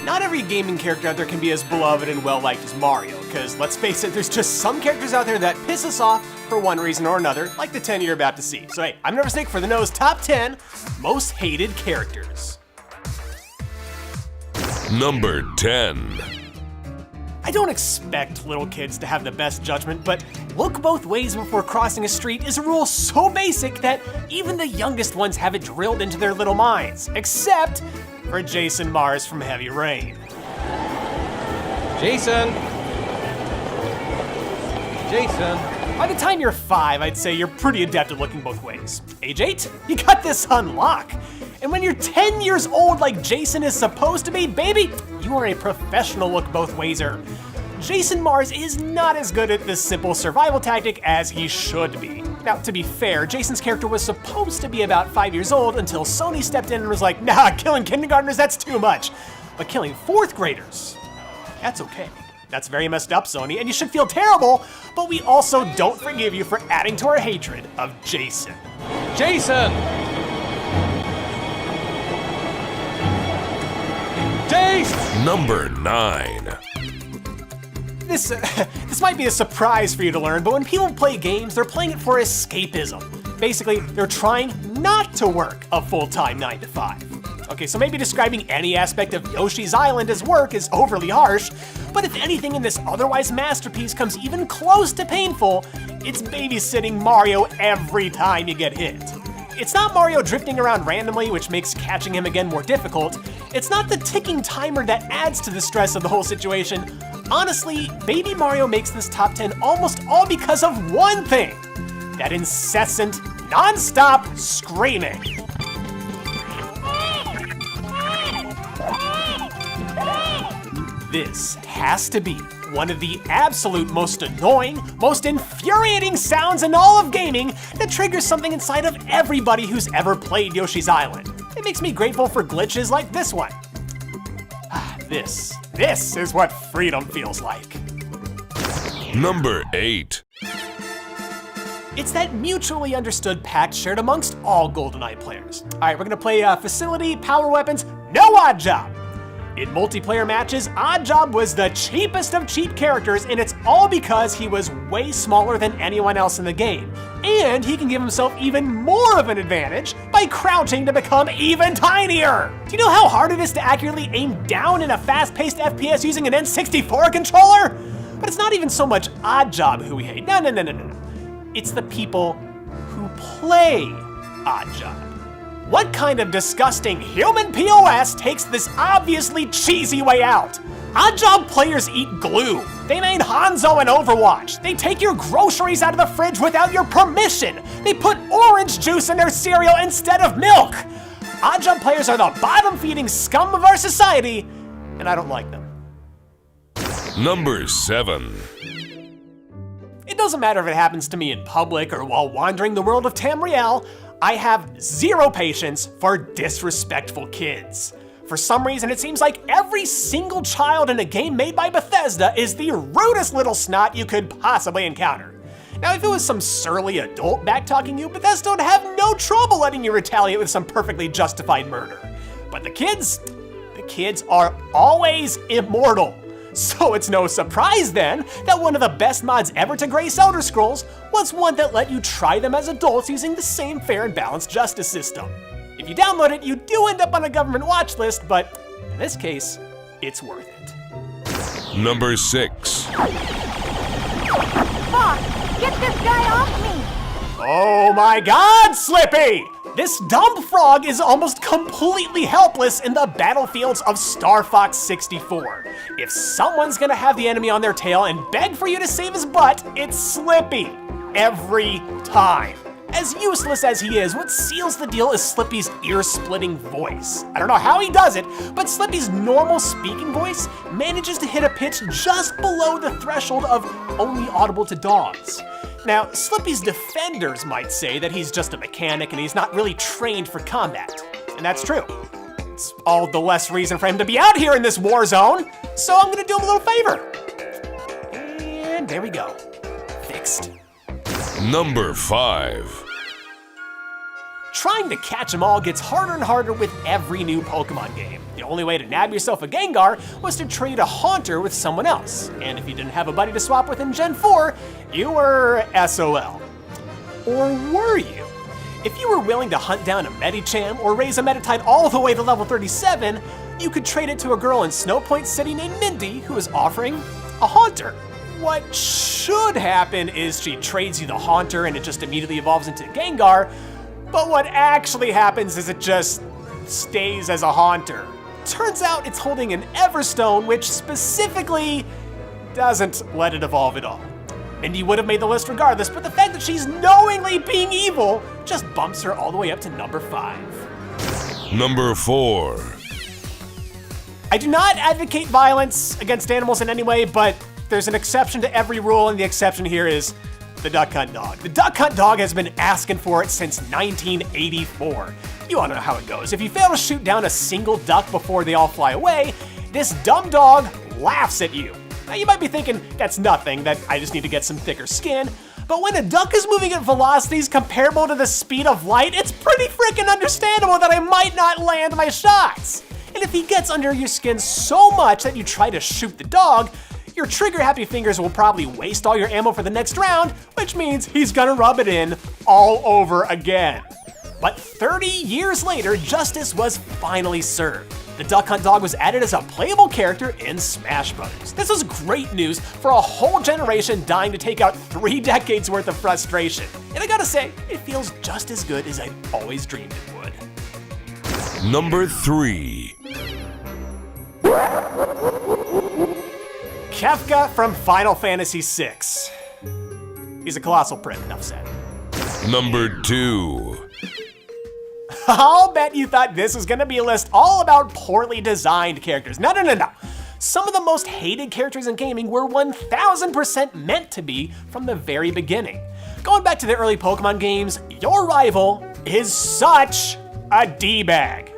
not every gaming character out there can be as beloved and well-liked as Mario, because let's face it, there's just some characters out there that piss us off for one reason or another, like the 10 you're about to see. So hey, I'm Nervous Nick for the Nose Top 10 Most Hated Characters. Number 10. I don't expect little kids to have the best judgment, but look both ways before crossing a street is a rule so basic that even the youngest ones have it drilled into their little minds, except for Jason Mars from Heavy Rain. Jason! Jason! By the time you're 5, I'd say you're pretty adept at looking both ways. Age 8, you got this on lock. And when you're 10 years old like Jason is supposed to be, baby, you are a professional look both wayser. Jason Mars is not as good at this simple survival tactic as he should be. Now, to be fair, Jason's character was supposed to be about 5 years old until Sony stepped in and was like, nah, killing kindergartners, that's too much. But killing 4th graders, that's okay. That's very messed up, Sony, and you should feel terrible, but we also don't forgive you for adding to our hatred of Jason. Jason! Jason! Number 9. This might be a surprise for you to learn, but when people play games, they're playing it for escapism. Basically, they're trying not to work a full-time 9 to 5. Okay, so maybe describing any aspect of Yoshi's Island as work is overly harsh, but if anything in this otherwise masterpiece comes even close to painful, it's babysitting Mario every time you get hit. It's not Mario drifting around randomly, which makes catching him again more difficult. It's not the ticking timer that adds to the stress of the whole situation. Honestly, Baby Mario makes this top 10 almost all because of one thing: that incessant, non-stop screaming. This has to be one of the absolute most annoying, most infuriating sounds in all of gaming that triggers something inside of everybody who's ever played Yoshi's Island. It makes me grateful for glitches like this one. This is what freedom feels like. Number 8. It's that mutually understood pact shared amongst all GoldenEye players. All right, we're gonna play Facility, Power Weapons, no Odd Job. In multiplayer matches, Odd Job was the cheapest of cheap characters, and it's all because he was way smaller than anyone else in the game. And he can give himself even more of an advantage by crouching to become even tinier. Do you know how hard it is to accurately aim down in a fast-paced FPS using an N64 controller? But it's not even so much Odd Job who we hate. No. It's the people who play Odd Job. What kind of disgusting human POS takes this obviously cheesy way out? Odd Job players eat glue. They made Hanzo in Overwatch. They take your groceries out of the fridge without your permission. They put orange juice in their cereal instead of milk. Odd Job players are the bottom-feeding scum of our society, and I don't like them. Number 7. It doesn't matter if it happens to me in public or while wandering the world of Tamriel, I have zero patience for disrespectful kids. For some reason, it seems like every single child in a game made by Bethesda is the rudest little snot you could possibly encounter. Now, if it was some surly adult backtalking you, Bethesda would have no trouble letting you retaliate with some perfectly justified murder. But the kids are always immortal. So it's no surprise then that one of the best mods ever to grace Elder Scrolls was one that let you try them as adults using the same fair and balanced justice system. If you download it, you do end up on a government watch list, but in this case, it's worth it. Number 6. Fox, get this guy off me! Oh my God, Slippy! This dumb frog is almost completely helpless in the battlefields of Star Fox 64. If someone's gonna have the enemy on their tail and beg for you to save his butt, it's Slippy. Every time. As useless as he is, what seals the deal is Slippy's ear-splitting voice. I don't know how he does it, but Slippy's normal speaking voice manages to hit a pitch just below the threshold of only audible to dogs. Now, Slippy's defenders might say that he's just a mechanic and he's not really trained for combat. And that's true. It's all the less reason for him to be out here in this war zone, so I'm gonna do him a little favor. And there we go. Fixed. Number 5. trying to catch them all gets harder and harder with every new Pokemon game. The only way to nab yourself a Gengar was to trade a Haunter with someone else, and if you didn't have a buddy to swap with in Gen 4, you were SOL. Or were you? If you were willing to hunt down a Medicham or raise a Meditite all the way to level 37, you could trade it to a girl in Snowpoint City named Mindy who was offering a Haunter. What should happen is she trades you the Haunter and it just immediately evolves into Gengar, but what actually happens is it just stays as a Haunter. Turns out it's holding an Everstone, which specifically doesn't let it evolve at all. Mindy would have made the list regardless, but the fact that she's knowingly being evil just bumps her all the way up to number 5. Number 4. I do not advocate violence against animals in any way, but there's an exception to every rule, and the exception here is the Duck Hunt Dog. The Duck Hunt Dog has been asking for it since 1984. You all know how it goes. If you fail to shoot down a single duck before they all fly away, this dumb dog laughs at you. Now you might be thinking, that's nothing, that I just need to get some thicker skin. But when a duck is moving at velocities comparable to the speed of light, it's pretty freaking understandable that I might not land my shots. And if he gets under your skin so much that you try to shoot the dog, your trigger happy fingers will probably waste all your ammo for the next round, which means he's gonna rub it in all over again. But 30 years later, justice was finally served. The Duck Hunt Dog was added as a playable character in Smash Bros. This was great news for a whole generation dying to take out 3 decades worth of frustration. And I gotta say, it feels just as good as I always dreamed it would. Number 3. Kefka from Final Fantasy VI. He's a colossal prick, enough said. Number 2. I'll bet you thought this was gonna be a list all about poorly designed characters. No. Some of the most hated characters in gaming were 1000% meant to be from the very beginning. Going back to the early Pokemon games, your rival is such a D-bag.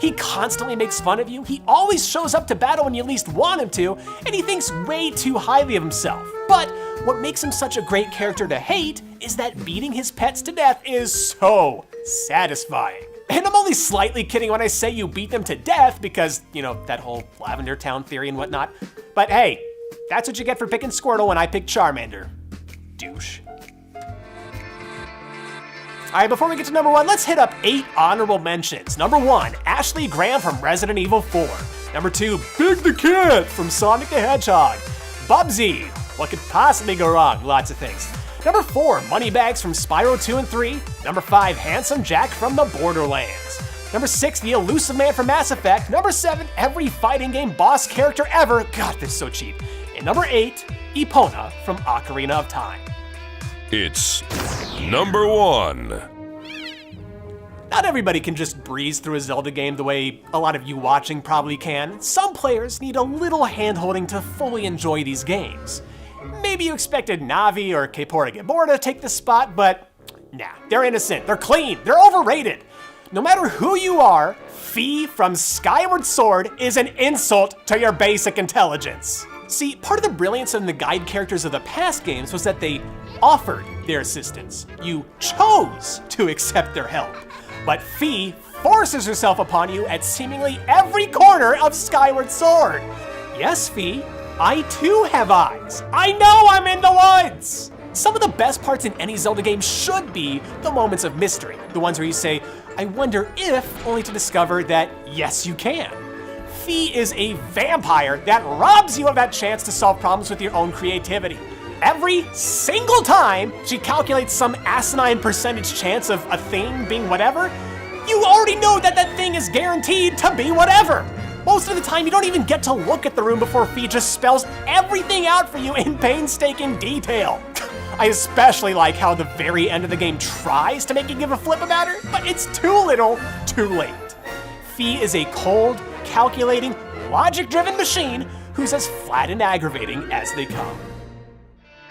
He constantly makes fun of you, he always shows up to battle when you least want him to, and he thinks way too highly of himself. But what makes him such a great character to hate is that beating his pets to death is so satisfying. And I'm only slightly kidding when I say you beat them to death because, you know, that whole Lavender Town theory and whatnot. But hey, that's what you get for picking Squirtle when I pick Charmander. Douche. All right, before we get to number 1, let's hit up 8 honorable mentions. Number 1, Ashley Graham from Resident Evil 4. Number 2, Big the Kid from Sonic the Hedgehog. Bubsy, what could possibly go wrong? Lots of things. Number 4, Moneybags from Spyro 2 and 3. Number 5, Handsome Jack from the Borderlands. Number 6, the Elusive Man from Mass Effect. Number 7, every fighting game boss character ever. God, they're so cheap. And number 8, Epona from Ocarina of Time. It's number 1. Not everybody can just breeze through a Zelda game the way a lot of you watching probably can. Some players need a little hand-holding to fully enjoy these games. Maybe you expected Navi or Kaepora Gaebora to take the spot, but nah, they're innocent, they're clean, they're overrated. No matter who you are, Fi from Skyward Sword is an insult to your basic intelligence. See, part of the brilliance of the guide characters of the past games was that they offered their assistance. You chose to accept their help. But Fi forces herself upon you at seemingly every corner of Skyward Sword. Yes, Fi, I too have eyes. I know I'm in the woods! Some of the best parts in any Zelda game should be the moments of mystery. The ones where you say, I wonder if, only to discover that, yes, you can. Fi is a vampire that robs you of that chance to solve problems with your own creativity. Every single time she calculates some asinine percentage chance of a thing being whatever, you already know that that thing is guaranteed to be whatever. Most of the time, you don't even get to look at the room before Fi just spells everything out for you in painstaking detail. I especially like how the very end of the game tries to make you give a flip about her, but it's too little, too late. Fi is a cold, calculating, logic-driven machine who's as flat and aggravating as they come.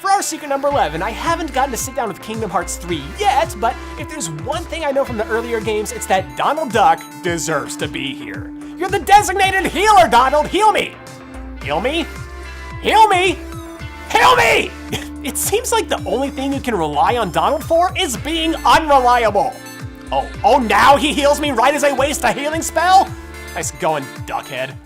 For our secret number 11, I haven't gotten to sit down with Kingdom Hearts 3 yet, but if there's one thing I know from the earlier games, it's that Donald Duck deserves to be here. You're the designated healer, Donald! Heal me! Heal me? Heal me! Heal me! It seems like the only thing you can rely on Donald for is being unreliable. Oh, now he heals me right as I waste a healing spell? Nice going, Duckhead.